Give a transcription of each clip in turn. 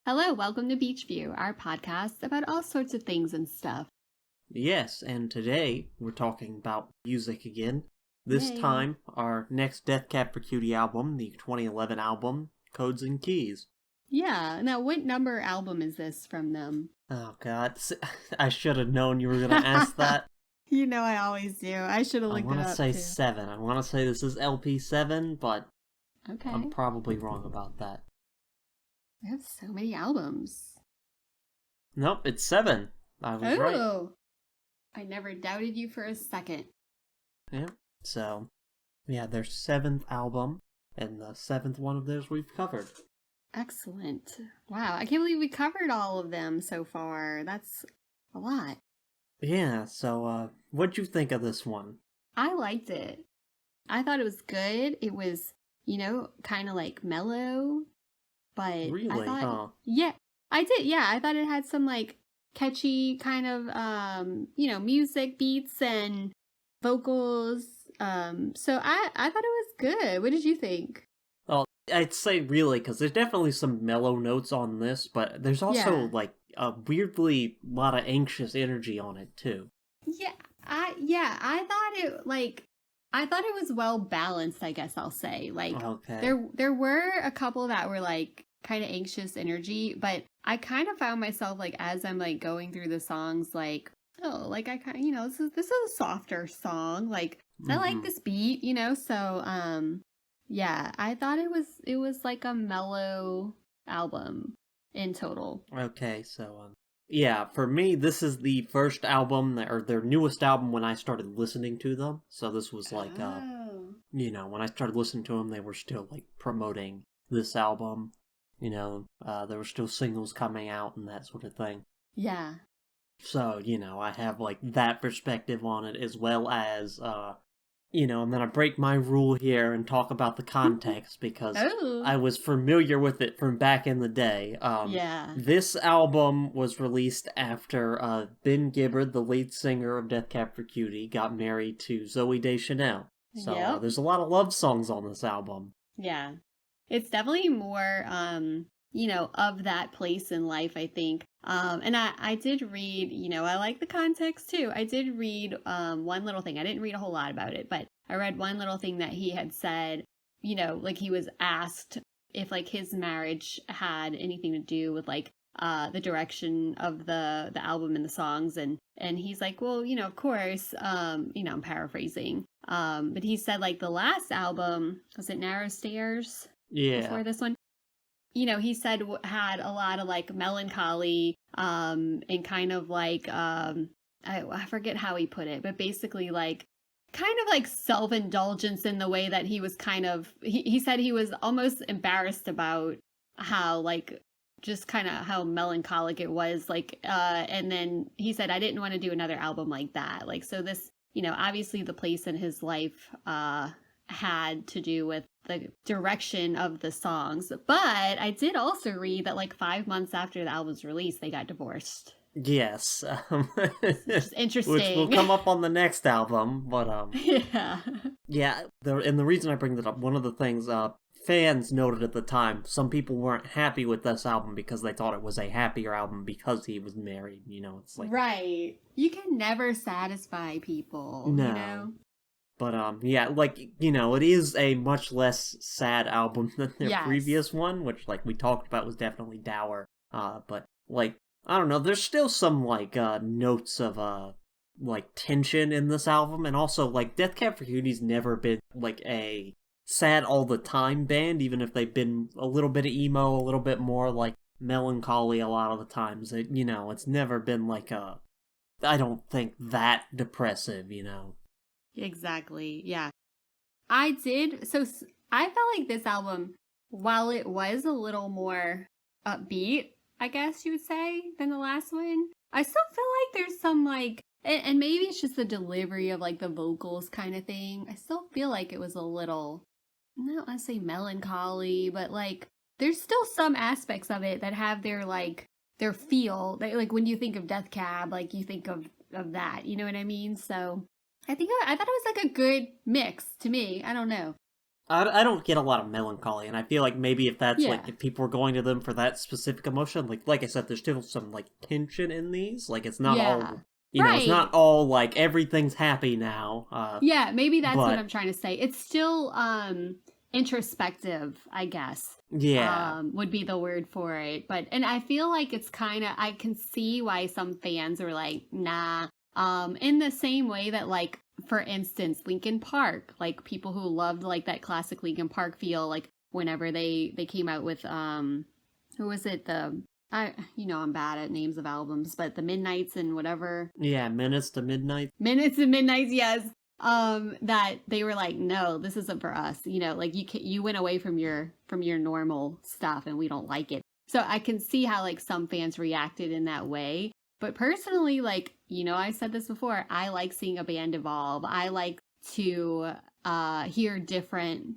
Hello, welcome to Beach View, our podcast about all sorts of things and stuff. Yes, and today we're talking about music again. This Yay. time, our next Death Cab for Cutie album, the 2011 album, Codes and Keys. Yeah, now what number album is this from them? Oh god, I should have known you were going to ask that. You know I always do. I should have I looked it want to up say too. 7. I want to say this is LP 7, but Okay. I'm probably wrong about that. We have so many albums. Nope, it's 7. I was right. Oh! I never doubted you for a second. Yeah, so, yeah, their 7th album, and the 7th one of theirs we've covered. Excellent. Wow, I can't believe we covered all of them so far. That's a lot. Yeah, so, what'd you think of this one? I liked it. I thought it was good. It was, kind of like mellow, but Really, I thought, huh? yeah, I did. Yeah, I thought it had some like catchy kind of, music beats and vocals. So I thought it was good. What did you think? Well, I'd say really, because there's definitely some mellow notes on this, but there's also, Yeah. like, a weirdly lot of anxious energy on it, too. I thought it was well balanced, I guess I'll say. Like Okay. there were a couple that were like kind of anxious energy, but I kind of found myself like as I'm like going through the songs like, oh, like I kind of, this is a softer song. Like I like this beat, so yeah, I thought it was like a mellow album in total. Okay, so, yeah, for me, this is the first album, or their newest album when I started listening to them. So this was like, Oh. when I started listening to them, they were still, like, promoting this album. There were still singles coming out and that sort of thing. Yeah. So, I have, like, that perspective on it, as well as, I'm gonna break my rule here and talk about the context, because Oh. I was familiar with it from back in the day. Yeah. This album was released after, Ben Gibbard, the lead singer of Death Cab for Cutie, got married to Zooey Deschanel. So, Yep. there's a lot of love songs on this album. Yeah. It's definitely more of that place in life, I think. And I did read, I like the context too. I did read one little thing. I didn't read a whole lot about it, but I read one little thing that he had said, like he was asked if like his marriage had anything to do with like the direction of the album and the songs, and he's like, well, of course, I'm paraphrasing, but he said like the last album, was it Narrow Stairs? Yeah. Before this one, he said had a lot of like melancholy, and kind of like, I forget how he put it, but basically like kind of like self-indulgence in the way that he was kind of, he said he was almost embarrassed about how like just kind of how melancholic it was, like, and then he said, I didn't want to do another album like that. Like, so this, obviously the place in his life, had to do with the direction of the songs. But I did also read that like 5 months after the album's release, they got divorced. Yes. Which is interesting. Which will come up on the next album, but, yeah. Yeah, and the reason I bring that up, one of the things, fans noted at the time, some people weren't happy with this album because they thought it was a happier album because he was married, it's like... Right. You can never satisfy people, No. But, yeah, like, it is a much less sad album than their previous one, which, like, we talked about was definitely dour. But, like, I don't know, there's still some, like, notes of, like, tension in this album, and also, like, Death Cab for Cutie's never been, like, a sad all the time band, even if they've been a little bit of emo, a little bit more, like, melancholy a lot of the times. It's never been, like, I don't think that depressive, Exactly. Yeah. I felt like this album, while it was a little more upbeat, I guess you would say, than the last one, I still feel like there's some like, and maybe it's just the delivery of like the vocals kind of thing. I still feel like it was a little, I don't want to say melancholy, but like there's still some aspects of it that have their feel. Like when you think of Death Cab, like you think of that, you know what I mean? So I thought it was like a good mix to me. I don't know. I don't get a lot of melancholy, and I feel like maybe if that's like Yeah. if people are going to them for that specific emotion, like I said, there's still some like tension in these. Like it's not Yeah. all it's not Right. all like everything's happy now. Yeah, maybe that's what But I'm trying to say. It's still introspective, I guess. yeah, Would be the word for it. But and I feel like it's kind of I can see why some fans are like, "Nah." In the same way that like for instance, Linkin Park, like people who loved like that classic Linkin Park feel like whenever they came out with who was it? The I I'm bad at names of albums, but the Midnights and whatever. yeah, Minutes to Midnight. Minutes and Midnights, yes. That they were like, no, this isn't for us. Like you went away from your normal stuff and we don't like it. So I can see how like some fans reacted in that way. But personally, like, I said this before, I like seeing a band evolve. I like to hear different,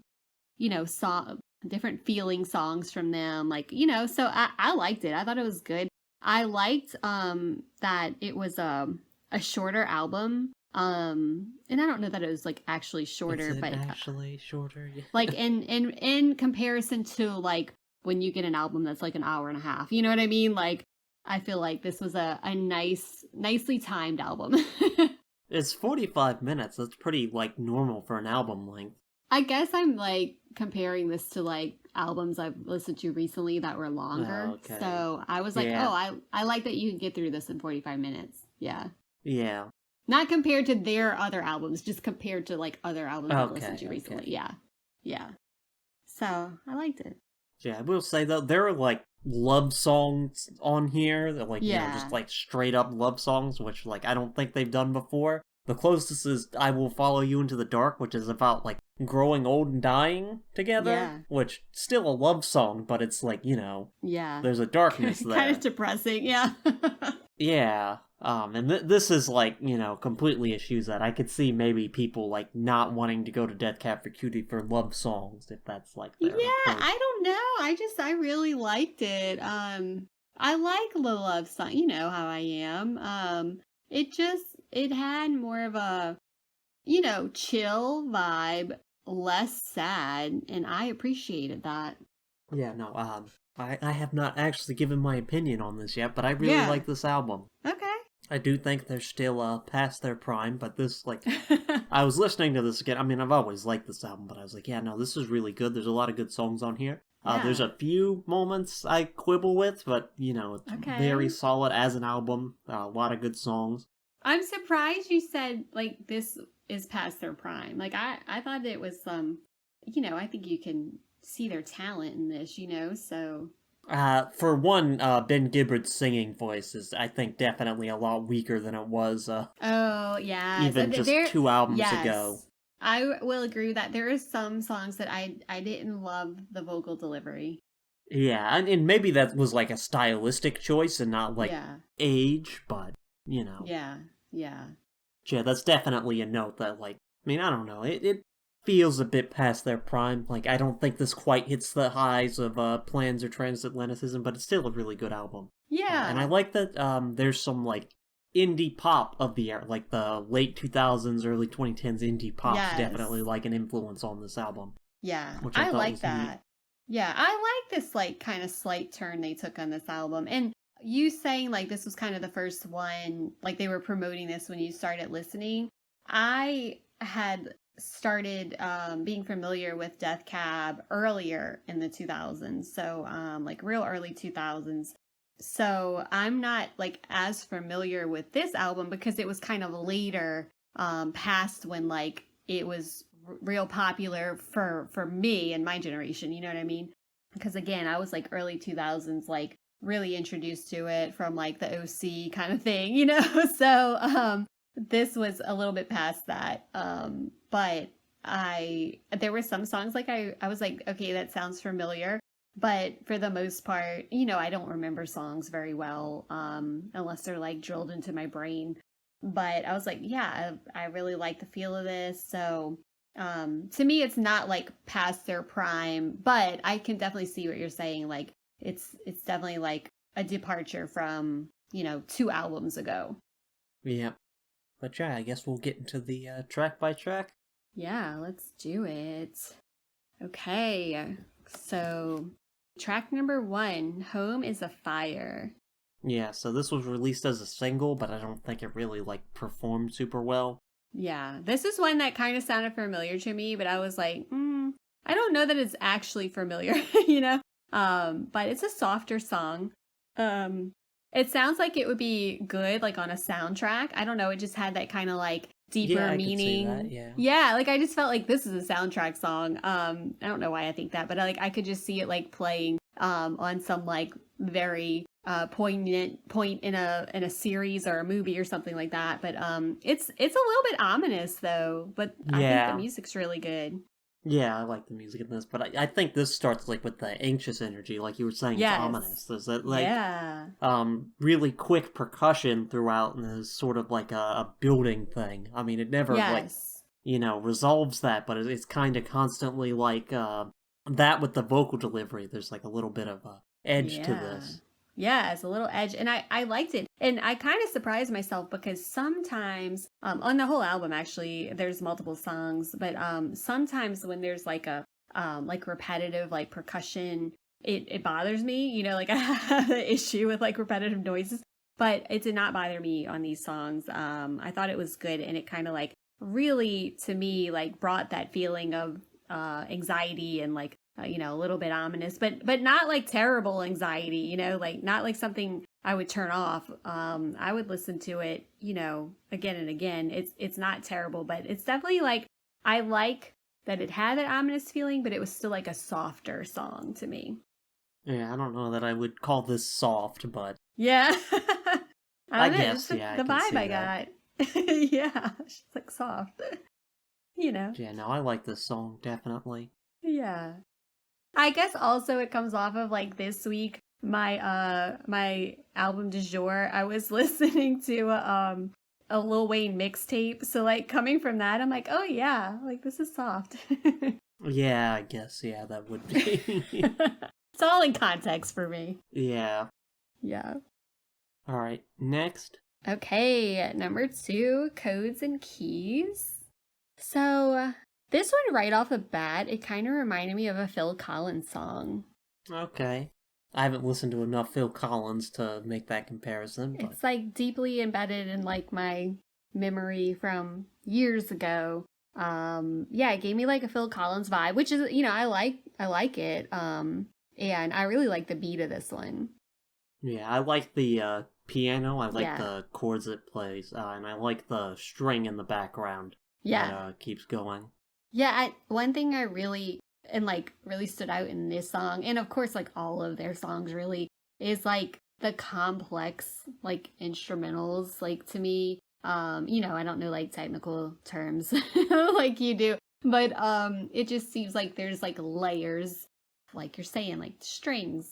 song different feeling songs from them. Like, so I liked it. I thought it was good. I liked that it was a shorter album. And I don't know that it was like actually shorter, Is it but actually shorter? like in comparison to like when you get an album that's like an hour and a half, you know what I mean? Like I feel like this was a nicely timed album. It's 45 minutes. That's pretty like normal for an album length. I guess I'm like comparing this to like albums I've listened to recently that were Oh, longer. okay. So I was like, oh, Yeah. I like that you can get through this in 45 minutes. Yeah. Yeah. Not compared to their other albums, just compared to like other albums I've listened Okay, to recently. okay. Yeah. Yeah. So I liked it. Yeah, I will say though, there are like love songs on here that like, just Yeah. like straight up love songs, which like I don't think they've done before. The closest is I Will Follow You Into the Dark, which is about like growing old and dying together, Yeah. which still a love song, but it's like, Yeah. there's a darkness Kind of there. depressing. Yeah. Yeah. And this is like, completely issues that I could see maybe people like not wanting to go to Death Cab for Cutie for love songs if that's like Yeah, their approach. I don't know. I really liked it. I like the love song. You know how I am. It had more of a, chill vibe, less sad, and I appreciated that. Yeah, no, I have not actually given my opinion on this yet, but I really Yeah. like this album. Okay. I do think they're still past their prime, but this like I was listening to this again. I mean, I've always liked this album, but I was like, yeah, no, this is really good. There's a lot of good songs on here. There's Yeah. a few moments I quibble with, but it's very Okay. solid as an album. A lot of good songs. I'm surprised you said like this is past their prime. Like I thought it was I think you can see their talent in this, so For one, Ben Gibbard's singing voice is, I think, definitely a lot weaker than it was oh, yeah. So even just there 2 albums ago. yes. I will agree with that. There is some songs that I didn't love the vocal delivery. Yeah, and maybe that was like a stylistic choice and not like Yeah. age, but you know, Yeah. Yeah. yeah, that's definitely a note that like, I mean, I don't know, it feels a bit past their prime. Like, I don't think this quite hits the highs of Plans or Transatlanticism, but it's still a really good album. And I Yeah. like that there's some like indie pop of the era, like the late 2000s, early 2010s indie pop's Yes. definitely like an influence on this album, Yeah. which I I thought like was neat. that. Yeah, I like this like kind of slight turn they took on this album. And you saying like this was kind of the first one, like they were promoting this when you started listening. I had started being familiar with Death Cab earlier in the 2000s. So like real early 2000s. So I'm not like as familiar with this album because it was kind of later past when like it was real popular for me and my generation, you know what I mean? Because again, I was like early 2000s like really introduced to it from like the OC kind of thing, So this was a little bit past that. But there were some songs like I was like, okay, that sounds familiar. But for the most part, I don't remember songs very well, unless they're like drilled into my brain. But I was like, yeah, I really like the feel of this. So to me, it's not like past their prime, but I can definitely see what you're saying. Like it's definitely like a departure from, 2 albums ago. Yeah. But yeah, I guess we'll get into the track by track. Yeah, let's do it. Okay. So, track number 1, Home is a Fire. Yeah, so this was released as a single, but I don't think it really, like, performed super well. Yeah, this is one that kind of sounded familiar to me, but I was like, I don't know that it's actually familiar, you know? But it's a softer song. It sounds like it would be good, like on a soundtrack. I don't know, it just had that kind of like Yeah, deeper I could see that, meaning. yeah. Yeah, like I just felt like this is a soundtrack song. I don't know why I think that, but like I could just see it like playing on some like very poignant point in a series or a movie or something like that. But it's a little bit ominous though, but I think the Yeah. music's really good. Yeah, I like the music in this, but I think this starts, like, with the anxious energy, like you were saying, it's ominous. Yes. There's that, like, Yeah. really quick percussion throughout, and there's sort of like a building thing. I mean, it never, like, Yes. resolves that, but it's kind of constantly like that with the vocal delivery. There's like a little bit of a edge to Yeah. this. Yeah, it's a little edge. And I liked it. And I kind of surprised myself because sometimes, on the whole album actually, there's multiple songs, but sometimes when there's like repetitive like percussion, it bothers me. You know, like I have an issue with like repetitive noises. But it did not bother me on these songs. I thought it was good and it kind of like really to me like brought that feeling of anxiety and like a little bit ominous, but not like terrible anxiety, like not like something I would turn off. I would listen to it, again and again. It's not terrible, but it's definitely like I like that it had that ominous feeling, but it was still like a softer song to me. Yeah, I don't know that I would call this soft, but Yeah. I I don't know, just guess, yeah, I the can vibe see I that. got. Yeah, she's like soft, you know. Yeah, no, I like this song, definitely. Yeah. I guess also it comes off of like this week my album du jour. I was listening to a Lil Wayne mixtape. So like coming from that, I'm like, oh yeah, like this is soft. Yeah, I guess, yeah, that would be. It's all in context for me. Yeah. Yeah. Alright, next. Okay, number 2, Codes and Keys. So this one right off the bat, it kind of reminded me of a Phil Collins song. Okay. I haven't listened to enough Phil Collins to make that comparison, but It's like deeply embedded in like my memory from years ago. Yeah, it gave me like a Phil Collins vibe, which is, I like it. And I really like the beat of this one. yeah, I like the piano, I like Yeah. the chords it plays, and I like the string in the background that Yeah. keeps going. Yeah, one thing I really and like really stood out in this song, and of course like all of their songs really, is like the complex like instrumentals. Like to me, I don't know like technical terms like you do, but it just seems like there's like layers, like you're saying, like strings,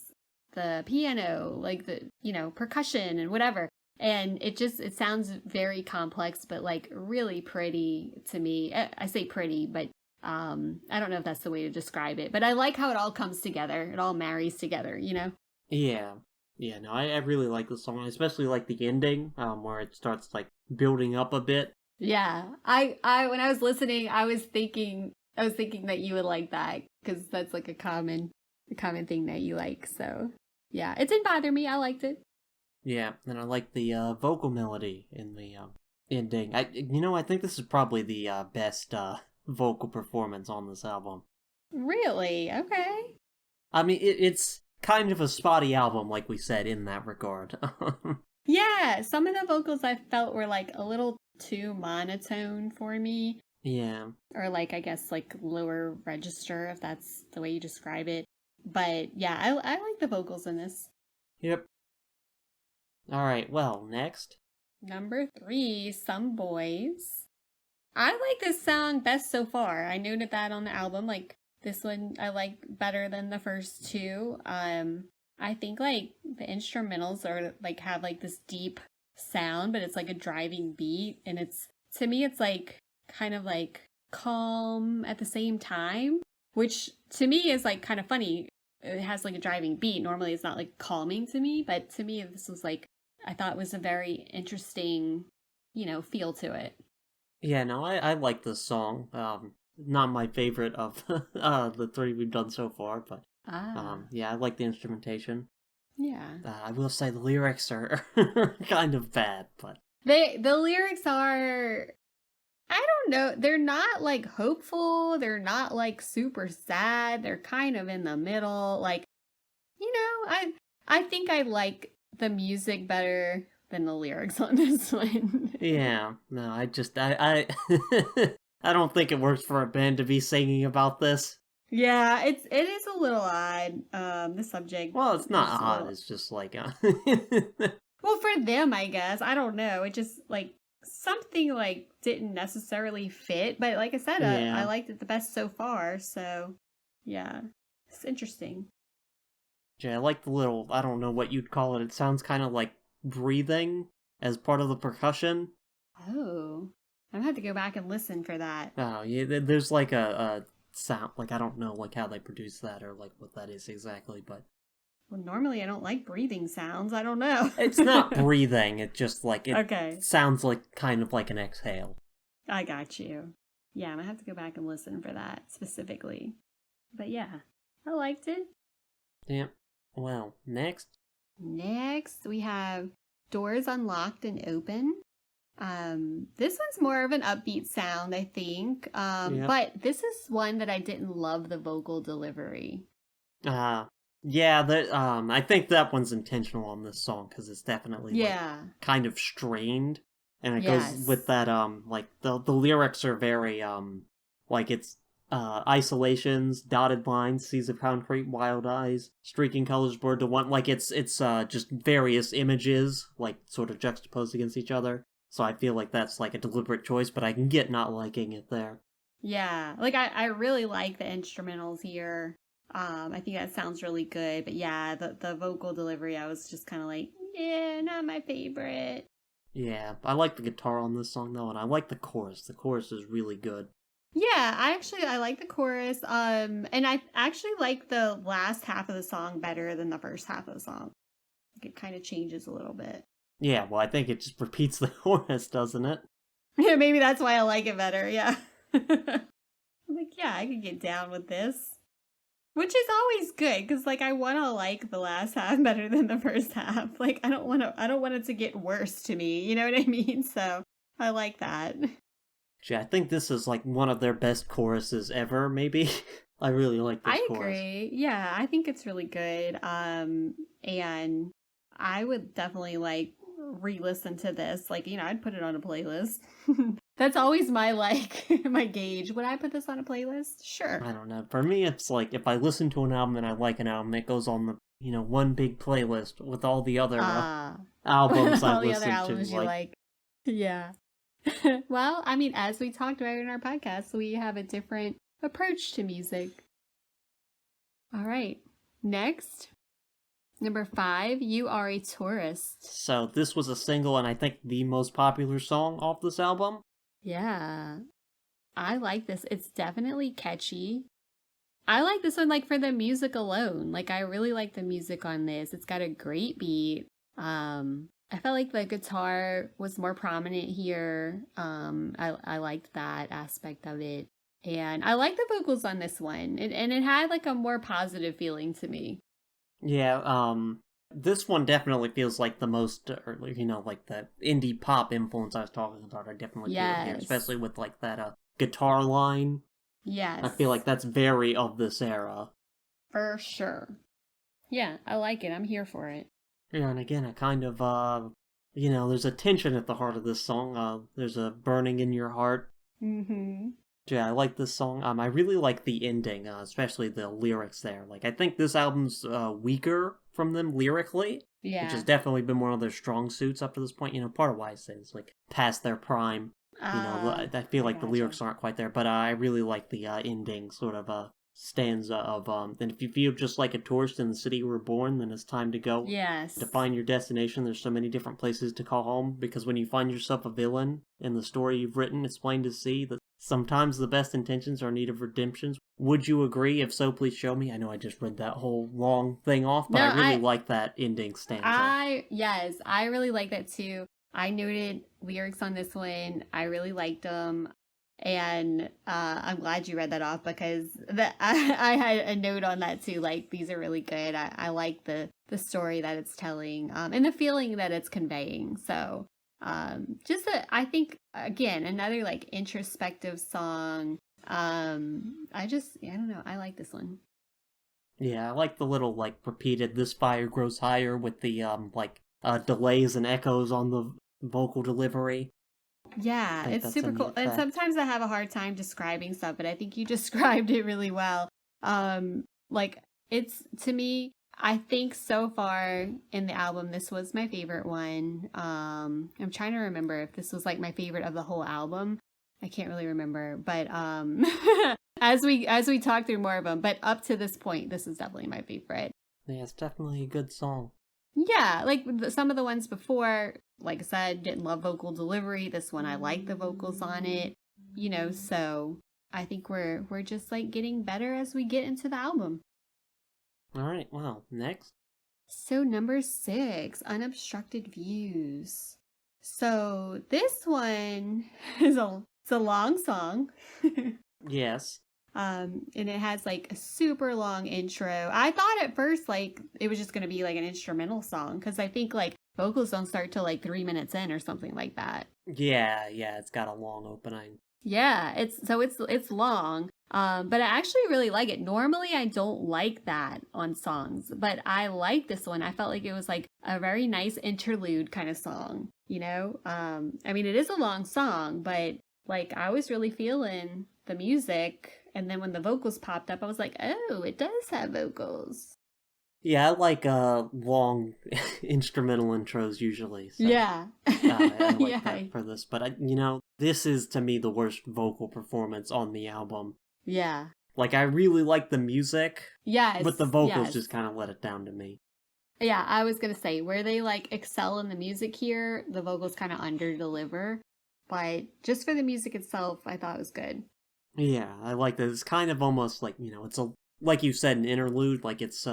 the piano, like the percussion and whatever. And it sounds very complex, but like really pretty to me. I say pretty, but I don't know if that's the way to describe it. But I like how it all comes together. It all marries together. Yeah. Yeah, no, I really like the song. I especially like the ending, where it starts like building up a bit. Yeah. I when I was listening, I was thinking that you would like that because that's like a common thing that you like. So yeah, it didn't bother me. I liked it. Yeah, and I like the vocal melody in the ending. I think this is probably the best vocal performance on this album. Really? Okay. I mean, it's kind of a spotty album, like we said, in that regard. Yeah, some of the vocals I felt were like a little too monotone for me. Yeah. Or like I guess like lower register if that's the way you describe it. But yeah, I like the vocals in this. Yep. All right. Well, next. Number 3, Some Boys. I like this song best so far. I noted that on the album. Like this one I like better than the first two. I think like the instrumentals are like have like this deep sound, but it's like a driving beat, and it's to me it's like kind of like calm at the same time, which to me is like kind of funny. It has like a driving beat. Normally it's not like calming to me, but to me this was like I thought was a very interesting, feel to it. Yeah, no, I like this song. not my favorite of the three we've done so far, but Ah. yeah, I like the instrumentation. Yeah. I will say the lyrics are kind of bad, but The lyrics are, I don't know, they're not like hopeful, they're not like super sad, they're kind of in the middle. Like, I think I like the music better than the lyrics on this one. yeah, no, I I don't think it works for a band to be singing about this. Yeah, it is a little odd. The subject Well, it's is not just a odd. little, It's just like, well, for them, I guess. I don't know. It just like something like didn't necessarily fit, but like I said, I yeah, liked it the best so far. So, yeah, it's interesting. yeah. I like the little. I don't know what you'd call it. It sounds kind of like breathing as part of the percussion. Oh, I'm gonna have to go back and listen for that. Oh, yeah. There's like a sound. Like I don't know like how they produce that or like what that is exactly, but Well, normally I don't like breathing sounds. I don't know. it's not breathing. It just like it Okay, sounds like kind of like an exhale. I got you. Yeah, I'm gonna have to go back and listen for that specifically. But yeah, I liked it. Yeah. Well, next. Next, we have Doors Unlocked and Open. This one's more of an upbeat sound, I think. Yeah. But this is one that I didn't love the vocal delivery. Yeah, that I think that one's intentional on this song because it's definitely like Yeah. kind of strained, and it goes with Yes. that like the lyrics are very like it's isolations, dotted lines, seas of concrete, wild eyes, streaking colors blurred to one. Like it's just various images like sort of juxtaposed against each other. So I feel like that's like a deliberate choice, but I can get not liking it there. Yeah. Like I really like the instrumentals here. I think that sounds really good. But yeah, the vocal delivery, I was just kind of like, yeah, not my favorite. Yeah, I like the guitar on this song though, and I like the chorus. The chorus is really good. Yeah, I like the chorus. And I actually like the last half of the song better than the first half of the song. Like it kind of changes a little bit. Yeah, well, I think it just repeats the chorus, doesn't it? Yeah, maybe that's why I like it better. Yeah. I'm like, yeah, I could get down with this. Which is always good because like I want to like the last half better than the first half. Like I don't want it to get worse to me. You know what I mean? So I like that. Gee, I think this is like one of their best choruses ever, maybe. I really like this I chorus. agree. Yeah, I think it's really good. And I would definitely like re-listen to this. Like, I'd put it on a playlist. That's always my like my gauge. Would I put this on a playlist? Sure. I don't know. For me, it's like if I listen to an album and I like an album, it goes on the one big playlist with all the other albums I all the other listen albums to. you like. Yeah. Well, I mean, as we talked about in our podcast, we have a different approach to music. All right. Next, number 5, You Are a Tourist. So this was a single, and I think the most popular song off this album. Yeah. I like this. It's definitely catchy. I like this one like for the music alone. Like I really like the music on this. It's got a great beat. I felt like the guitar was more prominent here. I liked that aspect of it. And I like the vocals on this one. And it had like a more positive feeling to me. Yeah, this one definitely feels like the most, or, like the indie pop influence I was talking about. I definitely feel it here, Yes. especially with like that guitar line. Yes. I feel like that's very of this era. For sure. Yeah, I like it. I'm here for it. Yeah, and again, I kind of, there's a tension at the heart of this song. There's a burning in your heart. Mm-hmm. Yeah, I like this song. I really like the ending, especially the lyrics there. Like, I think this album's weaker from them lyrically, Yeah. which has definitely been one of their strong suits up to this point. Part of why I say it's like past their prime. I feel like the lyrics aren't quite there, but I really like the ending sort of stanza of and if you feel just like a tourist in the city you were born, then it's time to go. Yes. To find your destination, there's so many different places to call home, because when you find yourself a villain in the story you've written, it's plain to see that sometimes the best intentions are in need of redemptions. Would you agree? If so, please show me. I know I just read that whole long thing off, but I really like that ending stanza. Yes, I really like that too. I noted lyrics on this one. I really liked them. And I'm glad you read that off because I had a note on that too. Like these are really good. I like the story that it's telling and the feeling that it's conveying. So I think again another like introspective song. I don't know. I like this one. Yeah, I like the little like repeated "this fire grows higher" with the delays and echoes on the vocal delivery. I Yeah, think it's that's a super neat cool. And effect. sometimes I have a hard time describing stuff, but I think you described it really well. Like it's to me, I think so far in the album, this was my favorite one. I'm trying to remember if this was like my favorite of the whole album. I can't really remember, but as we talk through more of them, but up to this point, this is definitely my favorite. Yeah, it's definitely a good song. Yeah, like some of the ones before, like I said, didn't love vocal delivery. This one I like the vocals on it, so I think we're just like getting better as we get into the album. All right, well, next. So number 6, unobstructed views. So this one it's a long song. Yes. And it has like a super long intro. I thought at first like it was just gonna be like an instrumental song because I think like vocals don't start till like 3 minutes in or something like that. Yeah, it's got a long opening. Yeah, it's long. But I actually really like it. Normally I don't like that on songs, but I like this one. I felt like it was like a very nice interlude kind of song, you know? I mean it is a long song, but like I was really feeling the music and then when the vocals popped up, I was like, "Oh, it does have vocals." Yeah, I like long instrumental intros usually, so Yeah. I like Yeah. that for this. But this is to me the worst vocal performance on the album. Yeah. Like I really like the music, Yes. but the vocals Yes. just kind of let it down to me. Yeah, I was gonna say where they like excel in the music here, the vocals kind of under deliver. But just for the music itself, I thought it was good. Yeah, I like that. It's kind of almost like it's a like you said an interlude. Like it's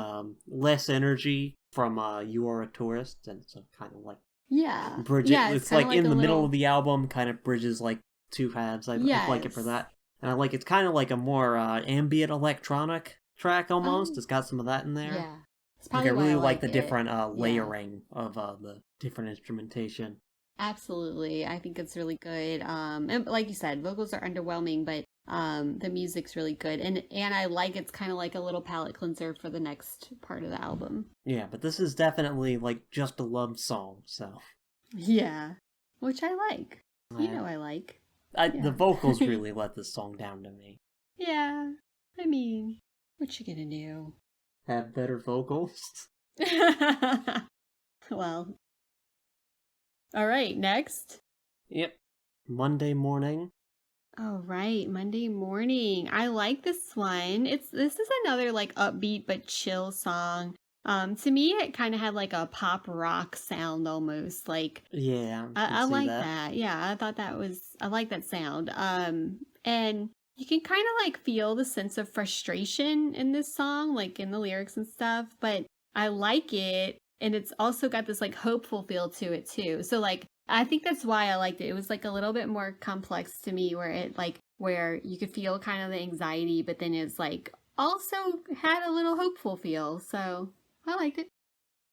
less energy from "You Are a Tourist," and so kind of like Yeah. bridge it. Yeah, it's It's kind of like like in a the middle little of the album, kind of bridges like two halves. I like it for yes. that, and I like it's kind of like a more ambient electronic track almost. Oh, It's got some of that in there. yeah. It's Like I probably why I really like like the it. different Yeah. layering of the different instrumentation. Absolutely. I think it's really good. And like you said, vocals are underwhelming, but the music's really good. And I like it's kind of like a little palate cleanser for the next part of the album. Yeah, but this is definitely like just a love song. So Yeah. Which I like. You I, know I like. the Yeah. vocals really let this song down to me. Yeah. I mean, what you gonna do? Have better vocals. Well, all right, next. Yep. Monday morning. All right, Monday morning. I like this one. This is another like upbeat but chill song. To me it kind of had like a pop rock sound almost. Like Yeah, I can I see like that. that. Yeah, I like that sound. And you can kind of like feel the sense of frustration in this song, like in the lyrics and stuff, but I like it. And it's also got this like hopeful feel to it too. So like I think that's why I liked it. It was like a little bit more complex to me where you could feel kind of the anxiety, but then it's like also had a little hopeful feel. So I liked it.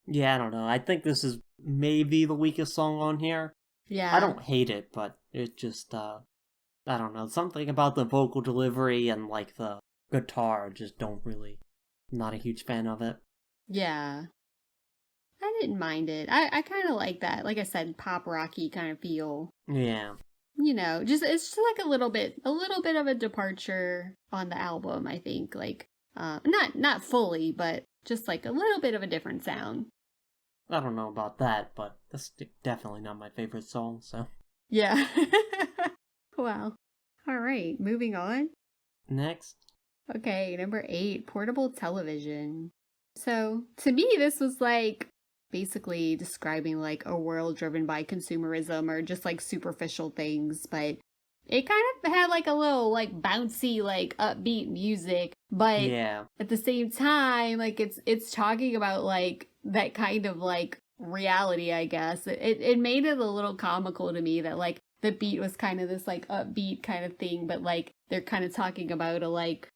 Yeah, I don't know. I think this is maybe the weakest song on here. I Yeah. don't hate it, but it just I don't know. Something about the vocal delivery and like the guitar just don't really not a huge fan of it. Yeah. I didn't mind it. I kind of like that. Like I said, pop rocky kind of feel. Yeah. Just it's just like a little bit of a departure on the album, I think. Like not fully, but just like a little bit of a different sound. I don't know about that, but that's definitely not my favorite song, so. Yeah. Wow. All right, moving on. Next. Okay, number 8, portable television. So, to me, this was like basically describing like a world driven by consumerism or just like superficial things, but it kind of had like a little like bouncy, like upbeat music, but Yeah. at the same time, like it's talking about like that kind of like reality, I guess. It made it a little comical to me that like the beat was kind of this like upbeat kind of thing, but like they're kind of talking about a like,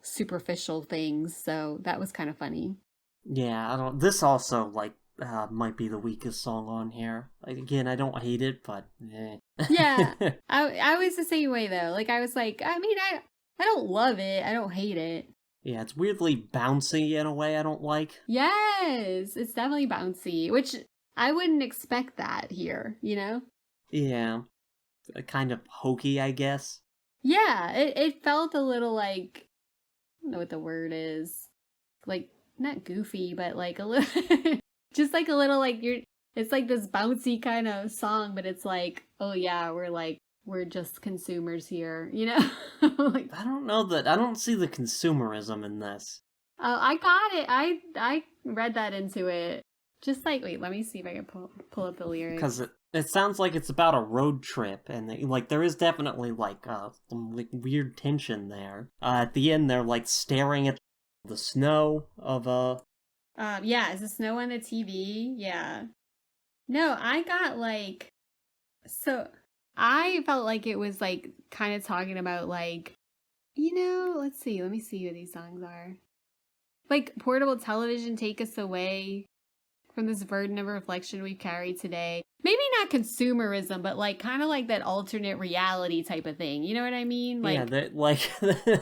superficial things. So that was kind of funny. Yeah, this also, like, might be the weakest song on here. Like, again, I don't hate it, but eh. Yeah. I was the same way though. Like I was like, I don't love it. I don't hate it. Yeah, it's weirdly bouncy in a way I don't like. Yes, it's definitely bouncy, which I wouldn't expect that here, Yeah, kind of hokey, I guess. Yeah, it felt a little like, I don't know what the word is. Like, not goofy, but like a little, just like a little like it's like this bouncy kind of song, but it's like, oh yeah, we're just consumers here, like, I don't know that, I don't see the consumerism in this. oh, I got it. I read that into it. Just like, wait, let me see if I can pull up the lyrics. Because it sounds like it's about a road trip, and like there is definitely like some like weird tension there. At the end, they're like staring at the snow of yeah, is the snow on the TV? Yeah. No, I got like, so I felt like it was like kind of talking about like, let's see, let me see what these songs are. Like, portable television, take us away from this burden of reflection we carry today. Maybe not consumerism, but like kind of like that alternate reality type of thing. You know what I mean? Like, yeah, they're like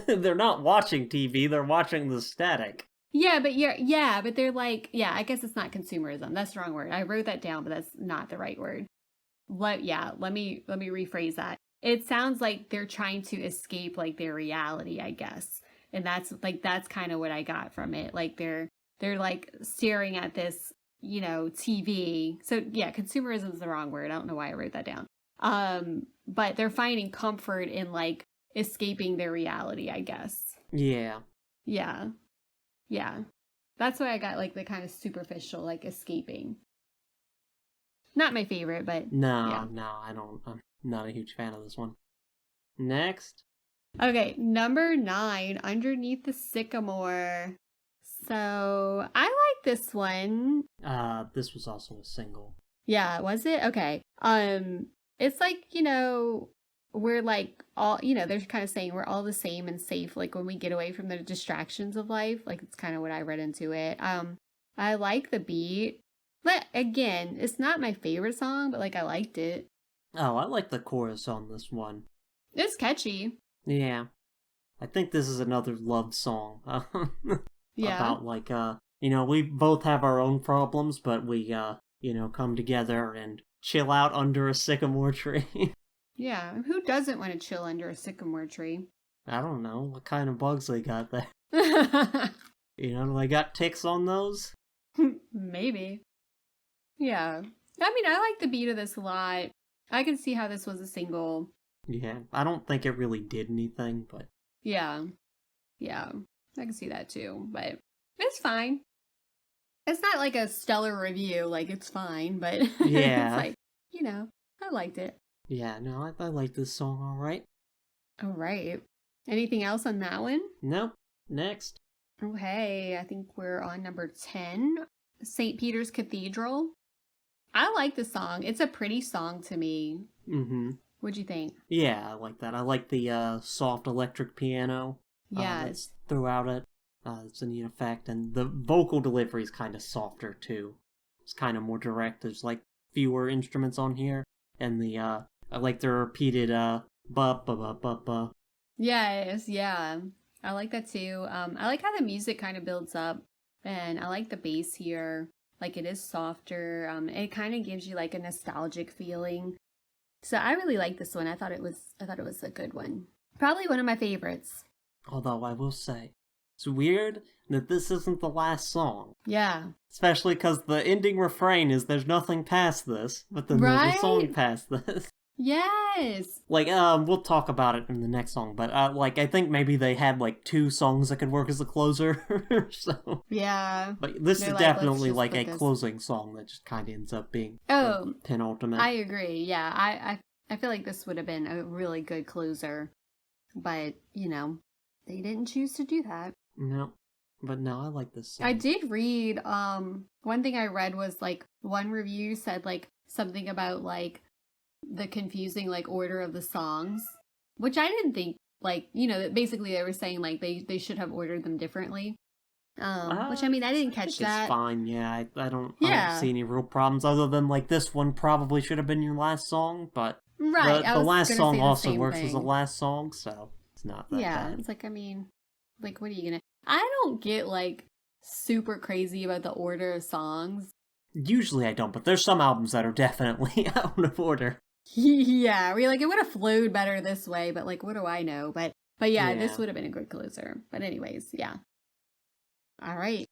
they're not watching TV; they're watching the static. Yeah, but they're like, yeah, I guess it's not consumerism. That's the wrong word. I wrote that down, but that's not the right word. Let me rephrase that. It sounds like they're trying to escape like their reality, I guess. And that's kind of what I got from it. Like they're like staring at this, TV. So yeah, consumerism is the wrong word. I don't know why I wrote that down. But they're finding comfort in like escaping their reality, I guess. Yeah. Yeah. Yeah. That's why I got like the kind of superficial, like escaping. Not my favorite, but no, yeah. I'm not a huge fan of this one. Next. Okay, number 9, Underneath the Sycamore. So I like this one. This was also a single. Yeah, was it? Okay. It's like, we're like all, they're kind of saying we're all the same and safe, like when we get away from the distractions of life. Like it's kind of what I read into it. I like the beat. But again, it's not my favorite song, but like I liked it. Oh, I like the chorus on this one. It's catchy. Yeah. I think this is another love song. Yeah. About like, we both have our own problems, but we, come together and chill out under a sycamore tree. Yeah. Who doesn't want to chill under a sycamore tree? I don't know. What kind of bugs they got there? Do they got ticks on those? Maybe. Yeah. I mean, I like the beat of this a lot. I can see how this was a single. Yeah. I don't think it really did anything, but... Yeah. Yeah. I can see that too, but it's fine. It's not like a stellar review, like it's fine, but yeah. It's like, I liked it. Yeah, no, I like this song alright. Alright. Anything else on that one? Nope. Next. Okay, I think we're on number 10, St. Peter's Cathedral. I like the song. It's a pretty song to me. Mm-hmm. What'd you think? Yeah, I like that. I like the soft electric piano. Yeah. That's throughout it. It's a neat effect. And the vocal delivery is kind of softer, too. It's kind of more direct. There's, like, fewer instruments on here. And I like the repeated, ba-ba-ba-ba-ba. Yes, yeah. I like that, too. I like how the music kind of builds up. And I like the bass here. Like, it is softer. It kind of gives you, like, a nostalgic feeling. So I really like this one. I thought it was a good one. Probably one of my favorites. Although I will say, it's weird that this isn't the last song. Yeah. Especially because the ending refrain is "There's nothing past this," but then right? there's a song past this. Yes. Like, we'll talk about it in the next song, but I think maybe they had like 2 songs that could work as a closer. So yeah. But this is definitely like a closing song that just kind of ends up being penultimate. I agree. Yeah, I feel like this would have been a really good closer, but they didn't choose to do that. No, but no, I like this song. I did read. One thing I read was like one review said like something about like the confusing like order of the songs, which I didn't think like, basically they were saying like they should have ordered them differently. Which I mean, I didn't I catch think it's that. fine. Yeah, I don't Yeah. see any real problems other than like this one probably should have been your last song, but Right. I the was last gonna song say the also same works as the thing. last song, so it's not that Yeah. bad. It's like, I mean, like, what are you gonna. I don't get like super crazy about the order of songs. Usually I don't, but there's some albums that are definitely out of order. Yeah. We're like, it would have flowed better this way, but like, what do I know? But yeah, this Yeah. would have been a good closer. But anyways, yeah. All right.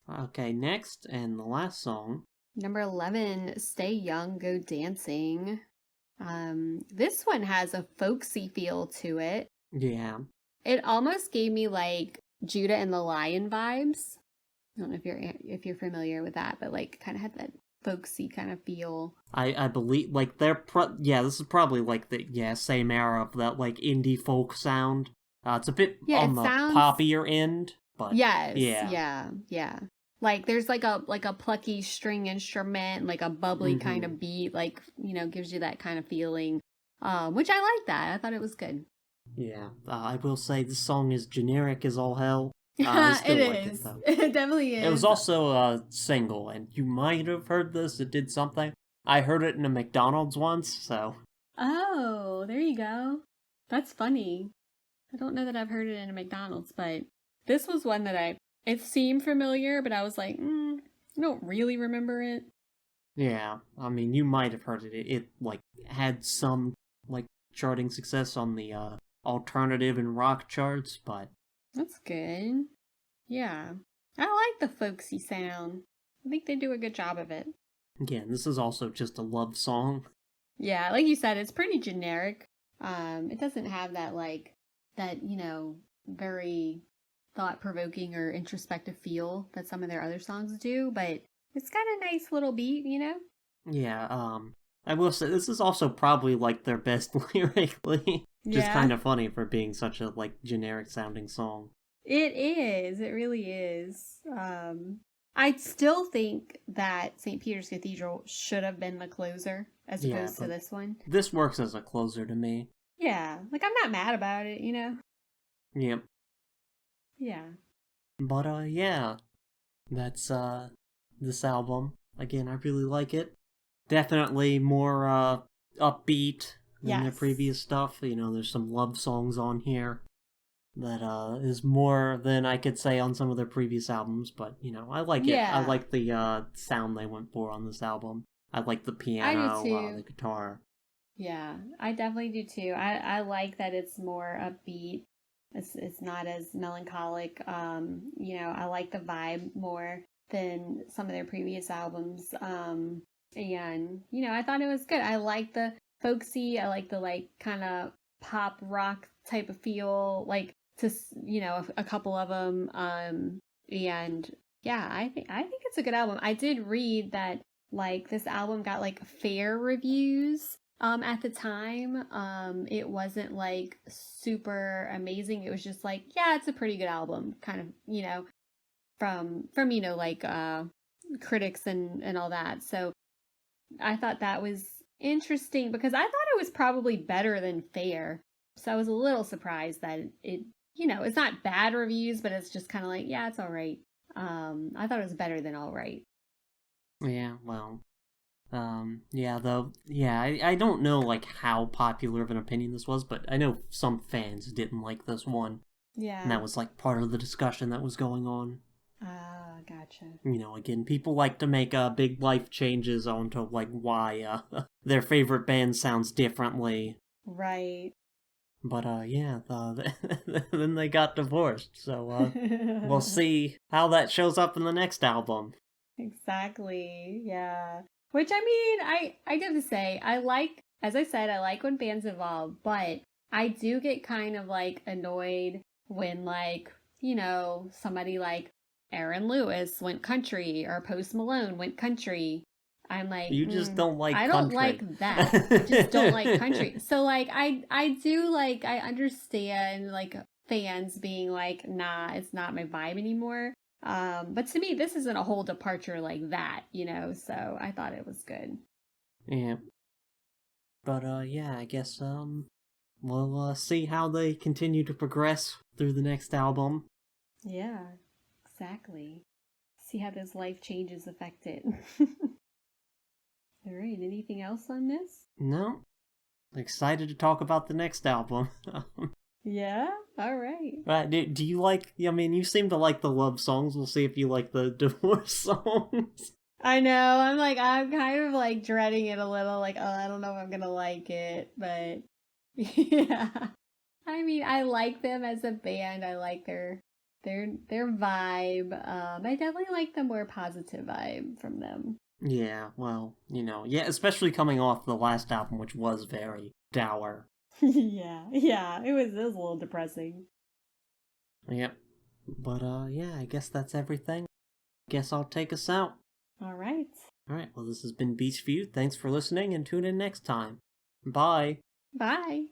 Okay, next and the last song. Number 11, Stay Young, Go Dancing. This one has a folksy feel to it. Yeah. It almost gave me like Judah and the Lion vibes. I don't know if you're familiar with that, but like kind of had that folksy kind of feel. I believe like this is probably like the same era of that like indie folk sound. It's a bit Yeah, on it the sounds. poppier end, but Yes, yeah. yeah. Like there's like a plucky string instrument, like a bubbly kind Mm-hmm. of beat, like gives you that kind of feeling. Which I like that. I thought it was good. Yeah, I will say this song is generic as all hell. I It still like it is. though. It definitely It was is. also a single, and you might have heard this. It did something. I heard it in a McDonald's once, so Oh, there you go. That's funny. I don't know that I've heard it in a McDonald's, but this was one that it seemed familiar, but I was like, I don't really remember it. yeah. I mean, you might have heard it. It like had some like charting success on the alternative and rock charts, but That's good. Yeah. I like the folksy sound. I think they do a good job of it. again, this is also just a love song. Yeah, like you said, it's pretty generic. It doesn't have that that, very thought-provoking or introspective feel that some of their other songs do, but it's got a nice little beat, Yeah, I will say this is also probably like their best lyrically. Just Yeah. kind of funny for being such a like generic sounding song. It is. It really is. I still think that St. Peter's Cathedral should have been the closer as Yeah, opposed to but this one. this works as a closer to me. Yeah, like I'm not mad about it. Yep. Yeah. But yeah, that's this album. Again, I really like it. Definitely more upbeat than their Yes. previous stuff. There's some love songs on here that is more than I could say on some of their previous albums, but I like it. I Yeah. like the sound they went for on this album. I like the I do piano, too. the guitar. Yeah, I definitely do too. I like that it's more upbeat. It's not as melancholic. I like the vibe more than some of their previous albums. And I thought it was good. I like the folksy. I like the like kind of pop rock type of feel. Like to a couple of them. And yeah, I think it's a good album. I did read that like this album got like fair reviews at the time. It wasn't like super amazing. It was just like, yeah, it's a pretty good album, kind of, from like critics and all that. So I thought that was interesting because I thought it was probably better than fair. So I was a little surprised that it's not bad reviews, but it's just kind of like, yeah, it's all right. I thought it was better than all right. Yeah, well, I don't know like how popular of an opinion this was, but I know some fans didn't like this one. Yeah. And that was like part of the discussion that was going on. Ah, gotcha. Again, people like to make big life changes onto like why their favorite band sounds differently. Right. But then they got divorced, so we'll see how that shows up in the next album. Exactly. Yeah. Which I mean, I got to say, as I said, I like when bands evolve, but I do get kind of like annoyed when like, somebody like Aaron Lewis went country or Post Malone went country. I'm like, You just don't like I country. don't like that. I just don't like country. So like I do like I understand like fans being like, nah, it's not my vibe anymore. But to me, this isn't a whole departure like that, so I thought it was good. Yeah. But yeah, I guess we'll see how they continue to progress through the next album. Yeah, exactly. See how those life changes affect it. All right, anything else on this? No, excited to talk about the next album. Yeah, all right. Right, do you like, I mean, you seem to like the love songs. We'll see if you like the divorce songs. I know, I'm kind of like dreading it a little, like, oh, I don't know if I'm gonna like it, but yeah. I mean, I like them as a band. I like their vibe. I definitely like the more positive vibe from them. Yeah, well, yeah, especially coming off the last album, which was very dour. Yeah, it was a little depressing. Yep. But, yeah, I guess that's everything. Guess I'll take us out. All right. Alright, well, this has been Beach View. Thanks for listening, and tune in next time. Bye! Bye.